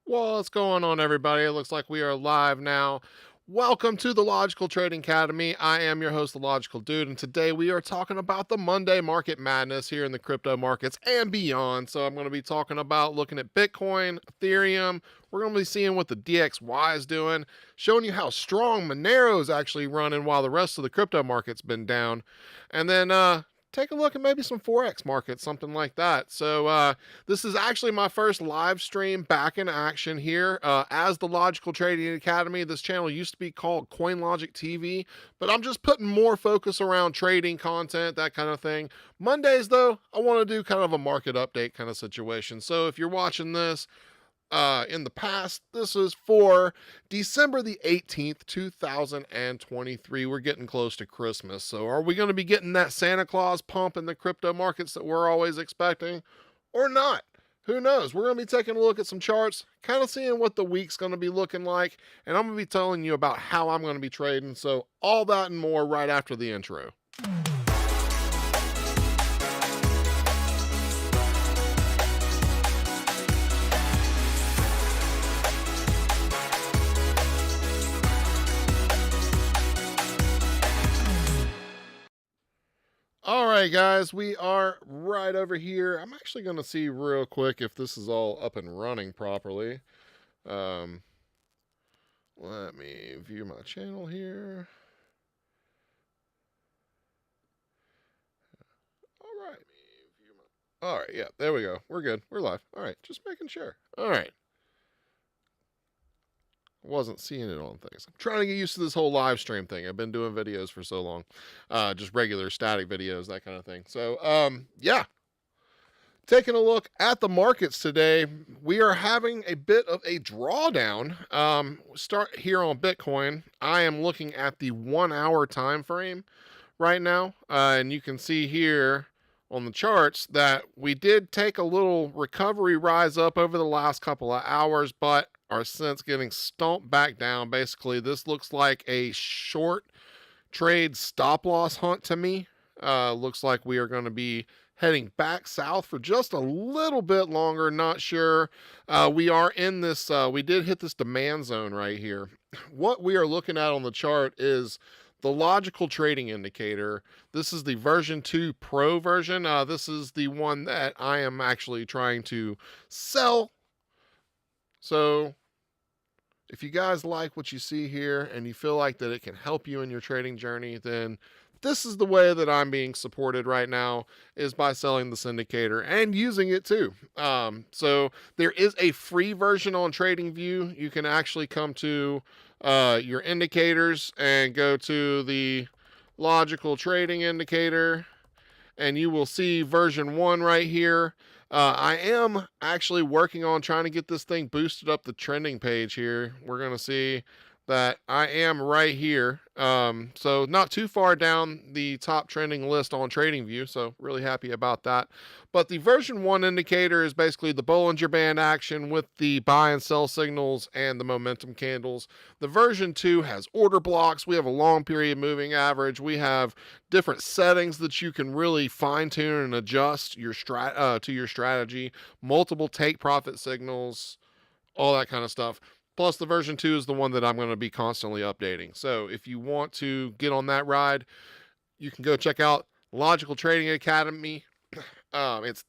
What's going on, everybody? It looks like we are live now. Welcome to the Logical Trading Academy. I am your host, The Logical Dude, and today we are talking about the Monday market madness here in the crypto markets and beyond. So I'm going to be talking about looking at Bitcoin, Ethereum. We're going to be seeing what the DXY is doing, showing you how strong Monero is actually running while the rest of the crypto market's been down. And then take a look at maybe some Forex markets, something like that. So this is actually my first live stream back in action here as the Logical Trading Academy. This channel used to be called CoinLogic TV, but I'm just putting more focus around trading content, that kind of thing. Mondays, though, I want to do kind of a market update kind of situation. So if you're watching this, in the past, this is for December the 18th, 2023. We're getting close to Christmas. So are we going to be getting that Santa Claus pump in the crypto markets that we're always expecting or not? Who knows? We're going to be taking a look at some charts, kind of seeing what the week's going to be looking like, and I'm going to be telling you about how I'm going to be trading. So all that and more right after the intro. All right, guys, we are right over here. I'm actually going to see real quick if this is all up and running properly. Let me view my channel here. All right. All right, yeah, there we go. We're good. We're live. All right, just making sure. All right. Wasn't seeing it on things. I'm trying to get used to this whole live stream thing. I've been doing videos for so long, just regular static videos, that kind of thing. So, yeah, taking a look at the markets today, we are having a bit of a drawdown. Start here on Bitcoin. I am looking at the 1 hour time frame right now, and you can see here on the charts that we did take a little recovery rise up over the last couple of hours, but are since getting stomped back down. Basically, this looks like a short trade stop loss hunt to me. Looks like we are going to be heading back south for just a little bit longer. Not sure. We are in this, we did hit this demand zone right here. What we are looking at on the chart is the logical trading indicator. This is the version 2 Pro version. This is the one that I am actually trying to sell. So if you guys like what you see here and you feel like that it can help you in your trading journey, then this is the way that I'm being supported right now, is by selling this indicator and using it too. So there is a free version on TradingView. You can actually come to your indicators and go to the logical trading indicator, and you will see version 1 right here. I am actually working on trying to get this thing boosted up the trending page here. We're going to see that I am right here. So not too far down the top trending list on TradingView, so really happy about that. But the version 1 indicator is basically the Bollinger Band action with the buy and sell signals and the momentum candles. The version 2 has order blocks. We have a long period moving average. We have different settings that you can really fine tune and adjust your to your strategy, multiple take profit signals, all that kind of stuff. Plus, the version 2 is the one that I'm going to be constantly updating. So if you want to get on that ride, you can go check out Logical Trading Academy. It's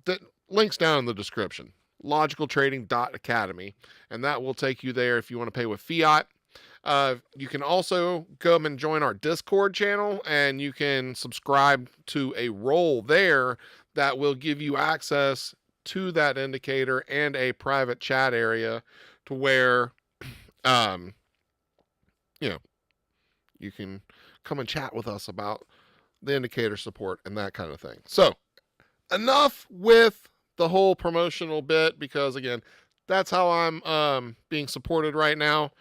the links down in the description. logicaltrading.academy, and that will take you there if you want to pay with fiat. You can also come and join our Discord channel, and you can subscribe to a role there that will give you access to that indicator and a private chat area to where, you know, you can come and chat with us about the indicator support and that kind of thing. So enough with the whole promotional bit, because again, that's how I'm being supported right now.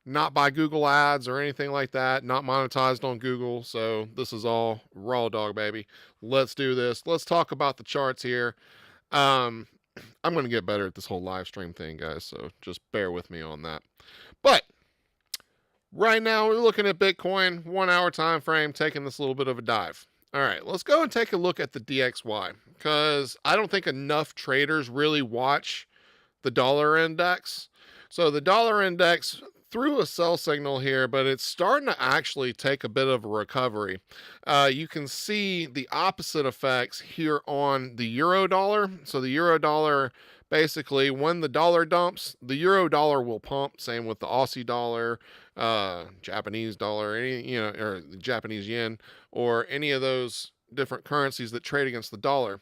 Not by Google ads or anything like that, not monetized on Google. So this is all raw dog, baby. Let's do this. Let's talk about the charts here. I'm going to get better at this whole live stream thing, guys, so just bear with me on that. But right now we're looking at Bitcoin, 1 hour time frame, taking this little bit of a dive. All right, let's go and take a look at the DXY, because I don't think enough traders really watch the dollar index. So the dollar index threw a sell signal here, but it's starting to actually take a bit of a recovery. You can see the opposite effects here on the euro dollar. So the euro dollar, basically, when the dollar dumps, the euro dollar will pump. Same with the Aussie dollar, Japanese dollar, or the Japanese yen, or any of those different currencies that trade against the dollar.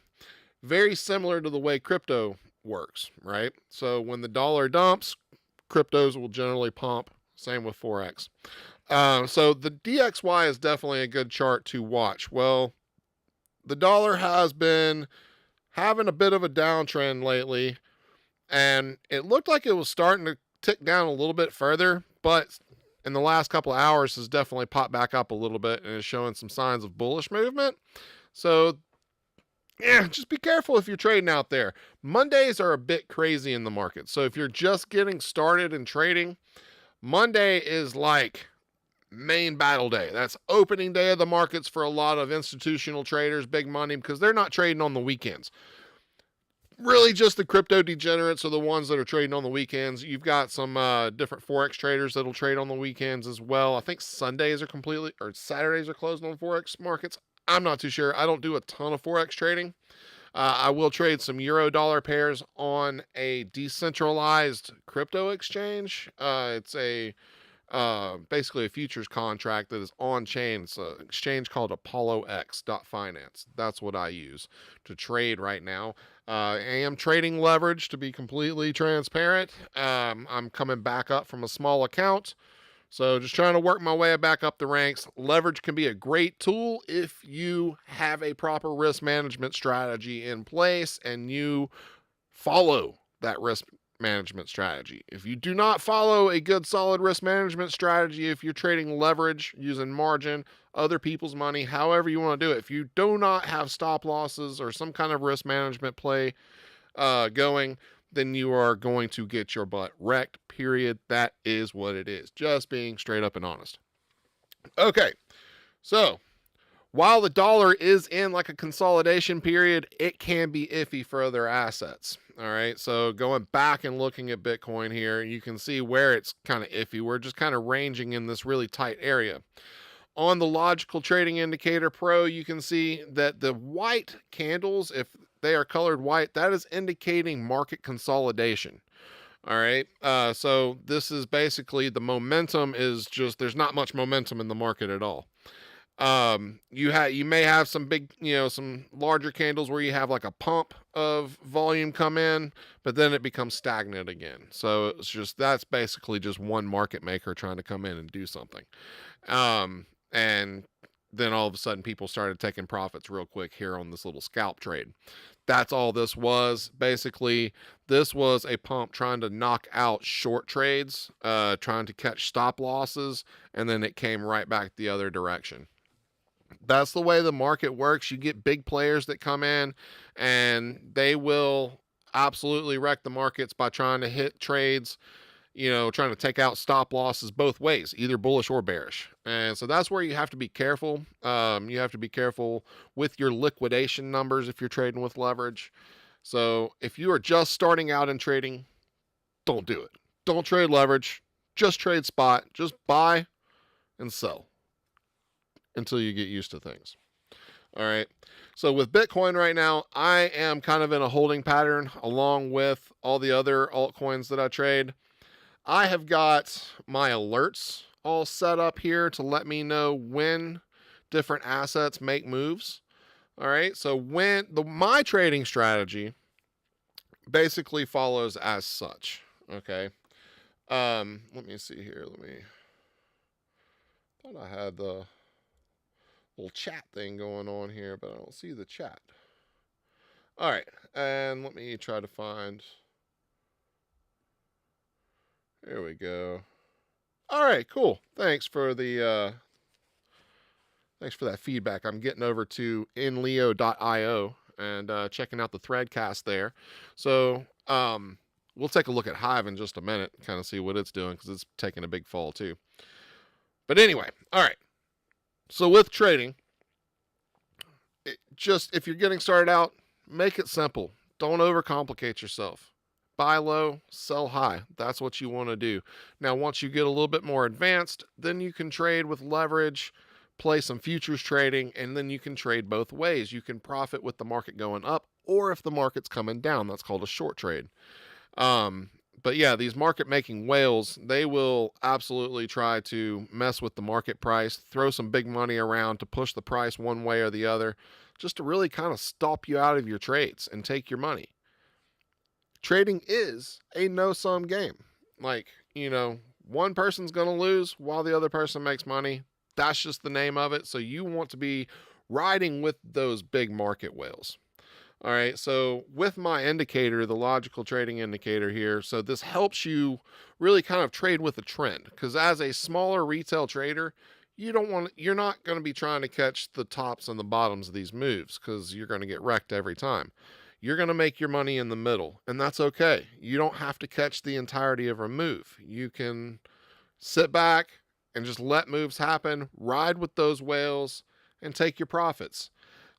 Very similar to the way crypto works, right? So when the dollar dumps, cryptos will generally pump. Same with Forex. So the DXY is definitely a good chart to watch. Well, the dollar has been having a bit of a downtrend lately, and it looked like it was starting to tick down a little bit further, but in the last couple of hours has definitely popped back up a little bit and is showing some signs of bullish movement. So yeah, just be careful if you're trading out there. Mondays are a bit crazy in the market. So if you're just getting started in trading, Monday is like main battle day. That's opening day of the markets for a lot of institutional traders, big money, because they're not trading on the weekends. Really just the crypto degenerates are the ones that are trading on the weekends. You've got some different Forex traders that'll trade on the weekends as well. I think Saturdays are closed on Forex markets. I'm not too sure. I don't do a ton of Forex trading. I will trade some euro dollar pairs on a decentralized crypto exchange. It's basically a futures contract that is on chain. It's an exchange called ApolloX.finance. That's what I use to trade right now. I am trading leverage, to be completely transparent. I'm coming back up from a small account. So just trying to work my way back up the ranks. Leverage can be a great tool if you have a proper risk management strategy in place and you follow that risk management strategy. If you do not follow a good solid risk management strategy, if you're trading leverage using margin, other people's money, however you want to do it, if you do not have stop losses or some kind of risk management play going, then you are going to get your butt wrecked, period. That is what it is. Just being straight up and honest. Okay, so while the dollar is in like a consolidation period, it can be iffy for other assets. All right, so going back and looking at Bitcoin here, you can see where it's kind of iffy. We're just kind of ranging in this really tight area. On the logical trading indicator pro, you can see that the white candles, if they are colored white, that is indicating market consolidation. All right. So this is basically the momentum is just, there's not much momentum in the market at all. You may have some big, some larger candles where you have like a pump of volume come in, but then it becomes stagnant again. So it's just, that's basically just one market maker trying to come in and do something. And then all of a sudden people started taking profits real quick here on this little scalp trade. That's all this was. Basically, this was a pump trying to knock out short trades, trying to catch stop losses, and then it came right back the other direction. That's the way the market works. You get big players that come in and they will absolutely wreck the markets by trying to hit trades, trying to take out stop losses both ways, either bullish or bearish. And so that's where you have to be careful. You have to be careful with your liquidation numbers if you're trading with leverage. So if you are just starting out in trading, don't do it. Don't trade leverage. Just trade spot. Just buy and sell until you get used to things. All right. So with Bitcoin right now, I am kind of in a holding pattern along with all the other altcoins that I trade. I have got my alerts all set up here to let me know when different assets make moves. All right. So my trading strategy basically follows as such. Okay. Let me see here. Thought I had the little chat thing going on here, but I don't see the chat. All right. And let me try to find. There we go. All right, cool. Thanks for that feedback. I'm getting over to inleo.io and checking out the threadcast there. So we'll take a look at Hive in just a minute, kind of see what it's doing because it's taking a big fall too. But anyway, all right. So with trading, if you're getting started out, make it simple. Don't overcomplicate yourself. buy low, sell high. That's what you want to do. Now, once you get a little bit more advanced, then you can trade with leverage, play some futures trading, and then you can trade both ways. You can profit with the market going up, or if the market's coming down, that's called a short trade. But yeah, these market making whales, they will absolutely try to mess with the market price, throw some big money around to push the price one way or the other, just to really kind of stop you out of your trades and take your money. Trading is a no-sum game. Like, one person's going to lose while the other person makes money. That's just the name of it. So you want to be riding with those big market whales. All right, so with my indicator, the logical trading indicator here, so this helps you really kind of trade with a trend, because as a smaller retail trader, you're not going to be trying to catch the tops and the bottoms of these moves, because you're going to get wrecked every time. You're going to make your money in the middle, and that's okay. You don't have to catch the entirety of a move. You can sit back and just let moves happen, ride with those whales, and take your profits.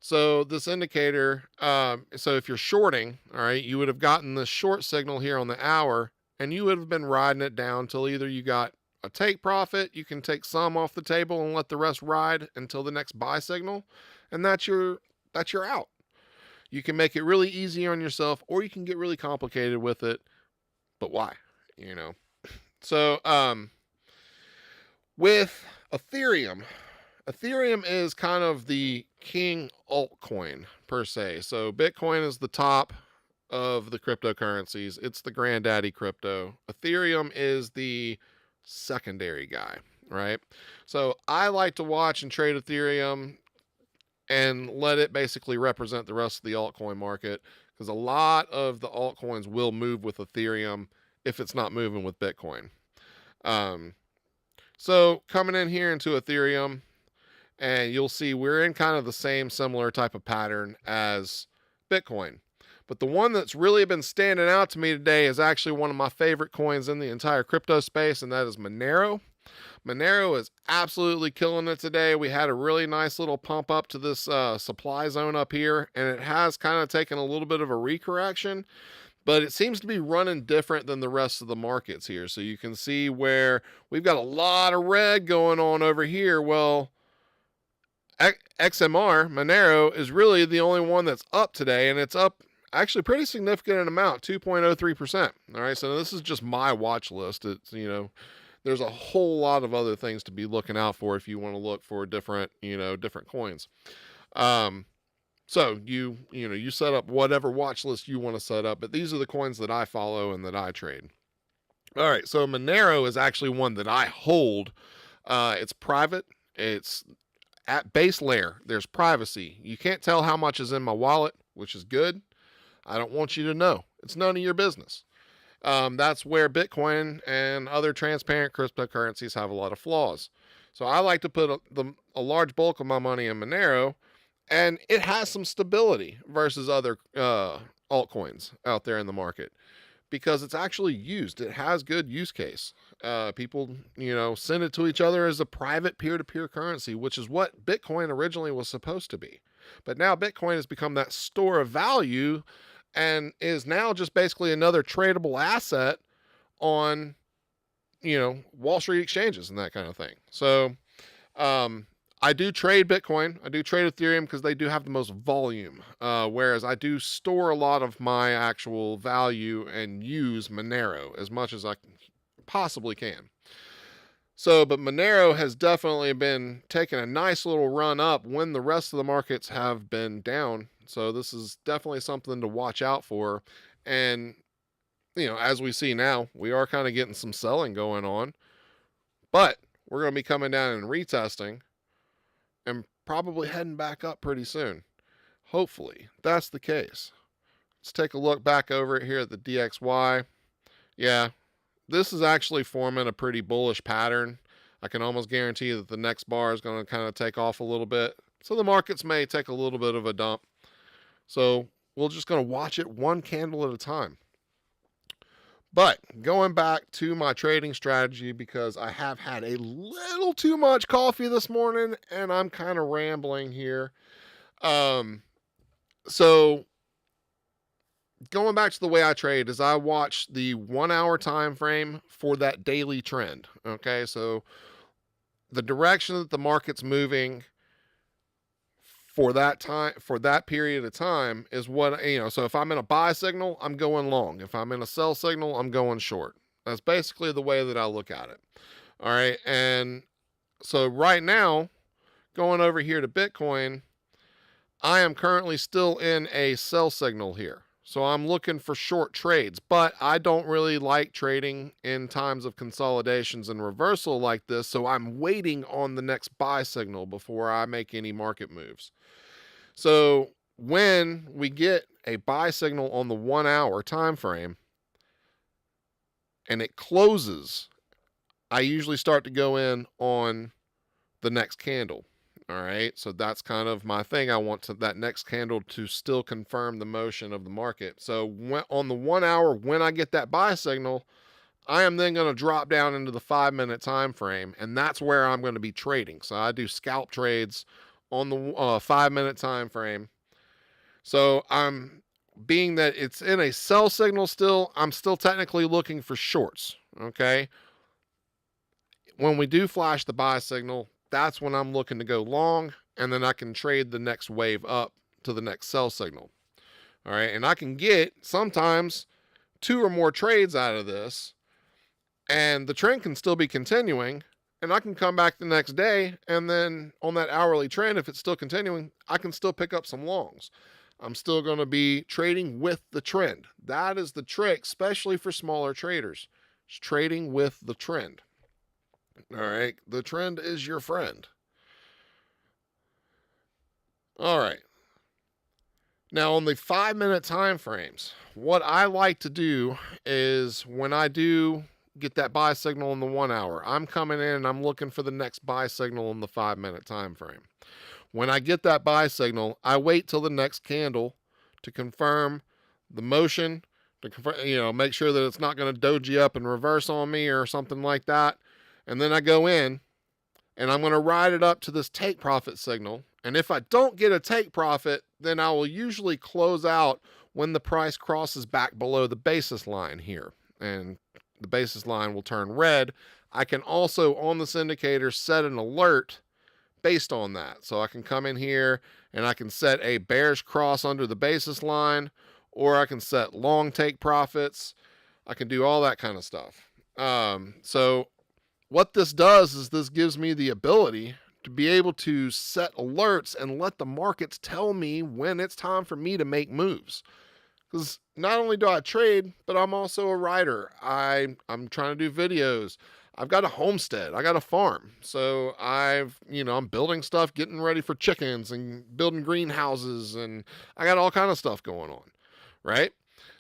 So this indicator, so if you're shorting, all right, you would have gotten the short signal here on the hour, and you would have been riding it down till either you got a take profit, you can take some off the table and let the rest ride until the next buy signal, and that's your out. You can make it really easy on yourself, or you can get really complicated with it, but why? So with Ethereum is kind of the king altcoin per se. So Bitcoin is the top of the cryptocurrencies. It's the granddaddy crypto. Ethereum is the secondary guy, right? So I like to watch and trade Ethereum and let it basically represent the rest of the altcoin market, because a lot of the altcoins will move with Ethereum if it's not moving with Bitcoin. So coming in here into Ethereum, and you'll see we're in kind of the same similar type of pattern as Bitcoin. But the one that's really been standing out to me today is actually one of my favorite coins in the entire crypto space, and that is Monero. Monero is absolutely killing it today. We had a really nice little pump up to this supply zone up here, and it has kind of taken a little bit of a recorrection, but it seems to be running different than the rest of the markets here. So you can see where we've got a lot of red going on over here. Well, XMR, Monero, is really the only one that's up today, and it's up actually pretty significant amount, 2.03%. All right, so this is just my watch list. It's, there's a whole lot of other things to be looking out for if you want to look for different coins. So you set up whatever watch list you want to set up, but these are the coins that I follow and that I trade. All right, so Monero is actually one that I hold. It's private. It's at base layer. There's privacy. You can't tell how much is in my wallet, which is good. I don't want you to know. It's none of your business. That's where Bitcoin and other transparent cryptocurrencies have a lot of flaws. So I like to put a large bulk of my money in Monero, and it has some stability versus other altcoins out there in the market, because it's actually used. It has good use case. People, send it to each other as a private peer-to-peer currency, which is what Bitcoin originally was supposed to be. But now Bitcoin has become that store of value and is now just basically another tradable asset on, Wall Street exchanges and that kind of thing. So I do trade Bitcoin. I do trade Ethereum because they do have the most volume, whereas I do store a lot of my actual value and use Monero as much as I possibly can. So, but Monero has definitely been taking a nice little run up when the rest of the markets have been down. So this is definitely something to watch out for. And, as we see now, we are kind of getting some selling going on, but we're going to be coming down and retesting and probably heading back up pretty soon. Hopefully that's the case. Let's take a look back over it here at the DXY. Yeah, this is actually forming a pretty bullish pattern. I can almost guarantee that the next bar is going to kind of take off a little bit. So the markets may take a little bit of a dump. So we're just going to watch it one candle at a time. But going back to my trading strategy, because I have had a little too much coffee this morning and I'm kind of rambling here. So going back to the way I trade is I watch the 1 hour time frame for that daily trend. Okay, so the direction that the market's moving for that time, for that period of time, is what, so if I'm in a buy signal, I'm going long. If I'm in a sell signal, I'm going short. That's basically the way that I look at it. All right, and so right now, going over here to Bitcoin, I am currently still in a sell signal here. So I'm looking for short trades, but I don't really like trading in times of consolidations and reversal like this. So I'm waiting on the next buy signal before I make any market moves. So when we get a buy signal on the 1 hour time frame and it closes, I usually start to go in on the next candle. All right, so that's kind of my thing. I want that next candle to still confirm the motion of the market. So on the 1 hour, when I get that buy signal, I am then going to drop down into the 5-minute time frame, and that's where I'm going to be trading. So I do scalp trades on the 5-minute time frame. So I'm, being that it's in a sell signal still, I'm still technically looking for shorts. Okay, when we do flash the buy signal, that's when I'm looking to go long, and then I can trade the next wave up to the next sell signal. All right, and I can get sometimes 2 or more trades out of this, and the trend can still be continuing, and I can come back the next day, and then on that hourly trend, if it's still continuing, I can still pick up some longs. I'm still going to be trading with the trend. That is the trick, especially for smaller traders. It's trading with the trend. All right, the trend is your friend. All right. Now on the 5-minute time frames, what I like to do is when I do get that buy signal in the 1 hour, I'm coming in and I'm looking for the next buy signal in the 5-minute time frame. When I get that buy signal, I wait till the next candle to confirm the motion, to confirm, make sure that it's not going to doji up and reverse on me or something like that. And then I go in and I'm going to ride it up to this take profit signal. And if I don't get a take profit, then I will usually close out when the price crosses back below the basis line here. And the basis line will turn red. I can also, on this indicator, set an alert based on that. So I can come in here and I can set a bearish cross under the basis line, or I can set long take profits. I can do all that kind of stuff. So what this does is this gives me the ability to be able to set alerts and let the markets tell me when it's time for me to make moves. Because not only do I trade, but I'm also a writer. I'm trying to do videos. I've got a homestead. I got a farm. So I'm building stuff, getting ready for chickens and building greenhouses, and I got all kind of stuff going on, right?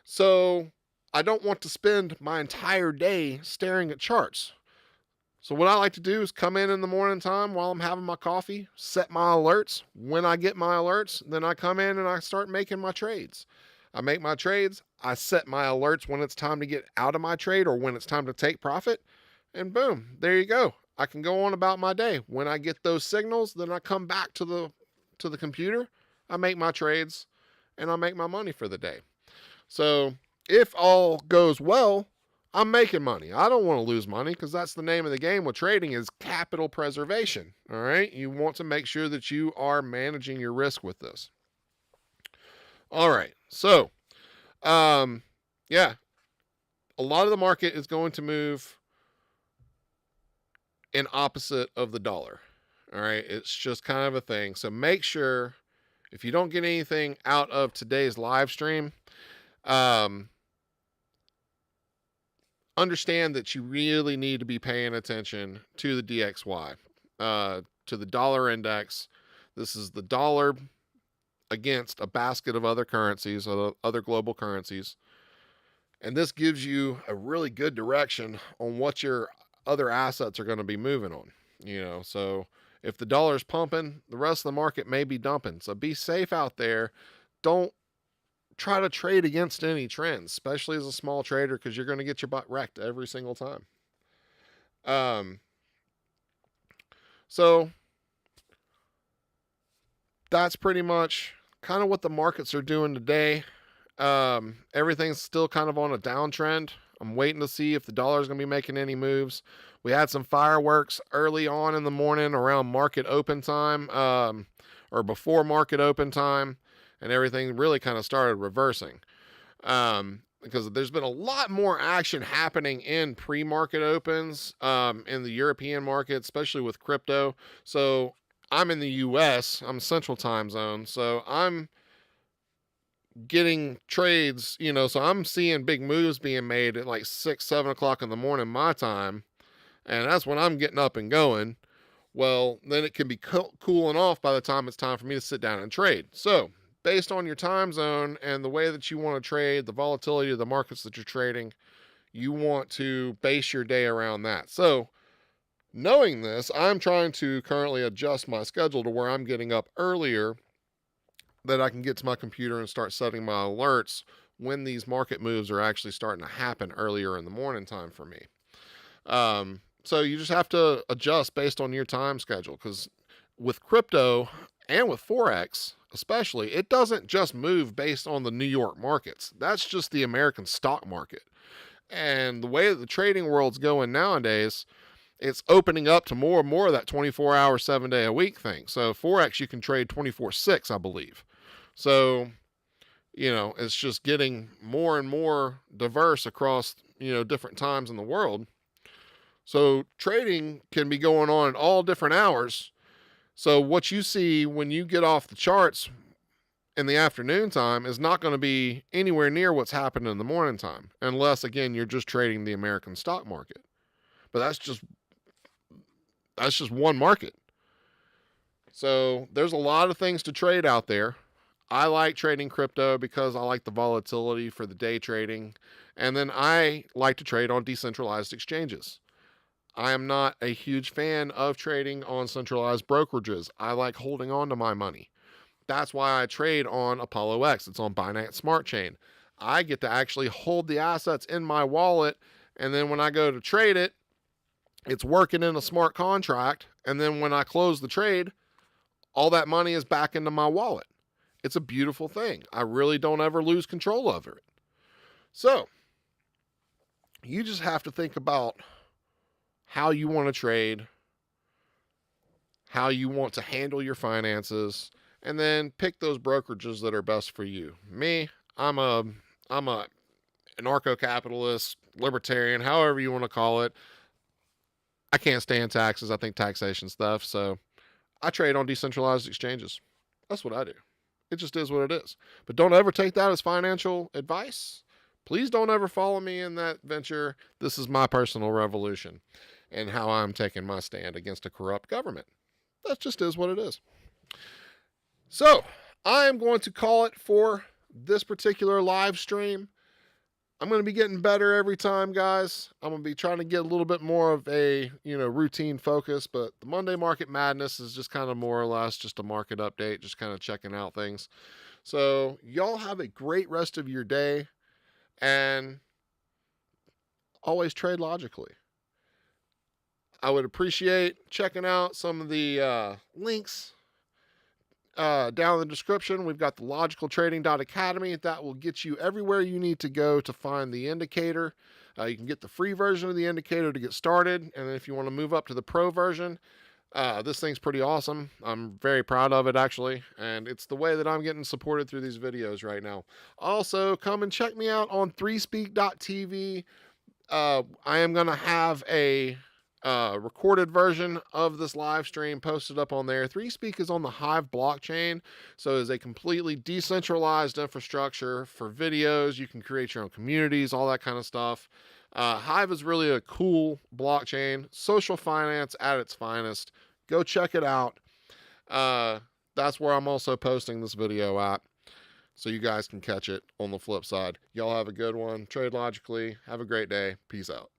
So I don't want to spend my entire day staring at charts. So what I like to do is come in the morning time while I'm having my coffee, set my alerts. When I get my alerts, then I come in and I start making my trades. I make my trades. I set my alerts when it's time to get out of my trade or when it's time to take profit. And boom, there you go. I can go on about my day. When I get those signals, then I come back to the computer. I make my trades and I make my money for the day. So if all goes well, I'm making money. I don't want to lose money because that's the name of the game with trading is capital preservation. All right. You want to make sure that you are managing your risk with this. All right. So, yeah, a lot of the market is going to move in opposite of the dollar. All right. It's just kind of a thing. So make sure if you don't get anything out of today's live stream, understand that you really need to be paying attention to the DXY, to the dollar index. This is the dollar against a basket of other currencies, other global currencies. And this gives you a really good direction on what your other assets are going to be moving on. So if the dollar's pumping, the rest of the market may be dumping. So be safe out there. Don't try to trade against any trends, especially as a small trader, because you're going to get your butt wrecked every single time. So that's pretty much kind of what the markets are doing today. Everything's still kind of on a downtrend. I'm waiting to see if the dollar is going to be making any moves. We had some fireworks early on in the morning around market open time, or before market open time, and everything really kind of started reversing. Because there's been a lot more action happening in pre-market opens in the European market, especially with crypto. So I'm in the US, I'm Central Time Zone, so I'm getting trades, so I'm seeing big moves being made at like 6, 7 o'clock in the morning my time, and that's when I'm getting up and going. Well, then it can be cooling off by the time it's time for me to sit down and trade. So based on your time zone and the way that you want to trade, the volatility of the markets that you're trading, you want to base your day around that. So knowing this, I'm trying to currently adjust my schedule to where I'm getting up earlier, that I can get to my computer and start setting my alerts when these market moves are actually starting to happen earlier in the morning time for me. So you just have to adjust based on your time schedule, because with crypto and with Forex especially, it doesn't just move based on the New York markets. That's just the American stock market. And the way that the trading world's going nowadays, it's opening up to more and more of that 24-hour, 7-day-a-week thing. So Forex, you can trade 24/6, I believe. So, it's just getting more and more diverse across, different times in the world. So trading can be going on at all different hours. So what you see when you get off the charts in the afternoon time is not going to be anywhere near what's happening in the morning time, unless, again, you're just trading the American stock market. But that's just one market. So there's a lot of things to trade out there. I like trading crypto because I like the volatility for the day trading. And then I like to trade on decentralized exchanges. I am not a huge fan of trading on centralized brokerages. I like holding on to my money. That's why I trade on Apollo X. It's on Binance Smart Chain. I get to actually hold the assets in my wallet, and then when I go to trade it, it's working in a smart contract, and then when I close the trade, all that money is back into my wallet. It's a beautiful thing. I really don't ever lose control over it. So, you just have to think about how you want to trade, how you want to handle your finances, and then pick those brokerages that are best for you. Me, I'm a anarcho-capitalist, libertarian, however you want to call it. I can't stand taxes. I think taxation stuff. So I trade on decentralized exchanges. That's what I do. It just is what it is. But don't ever take that as financial advice. Please don't ever follow me in that venture. This is my personal revolution and how I'm taking my stand against a corrupt government. That just is what it is. So I am going to call it for this particular live stream. I'm going to be getting better every time, guys. I'm going to be trying to get a little bit more of a, routine focus, but the Monday Market Madness is just kind of more or less just a market update, just kind of checking out things. So y'all have a great rest of your day, and always trade logically. I would appreciate checking out some of the links down in the description. We've got the logicaltrading.academy. That will get you everywhere you need to go to find the indicator. You can get the free version of the indicator to get started. And then if you want to move up to the pro version, this thing's pretty awesome. I'm very proud of it, actually. And it's the way that I'm getting supported through these videos right now. Also, come and check me out on 3speak.tv. I am going to have a recorded version of this live stream posted up on there. 3Speak is on the Hive blockchain, so it's a completely decentralized infrastructure for videos. You can create your own communities, all that kind of stuff. Hive is really a cool blockchain, social finance at its finest. Go check it out. That's where I'm also posting this video at, so you guys can catch it on the flip side. Y'all have a good one. Trade logically. Have a great day. Peace out.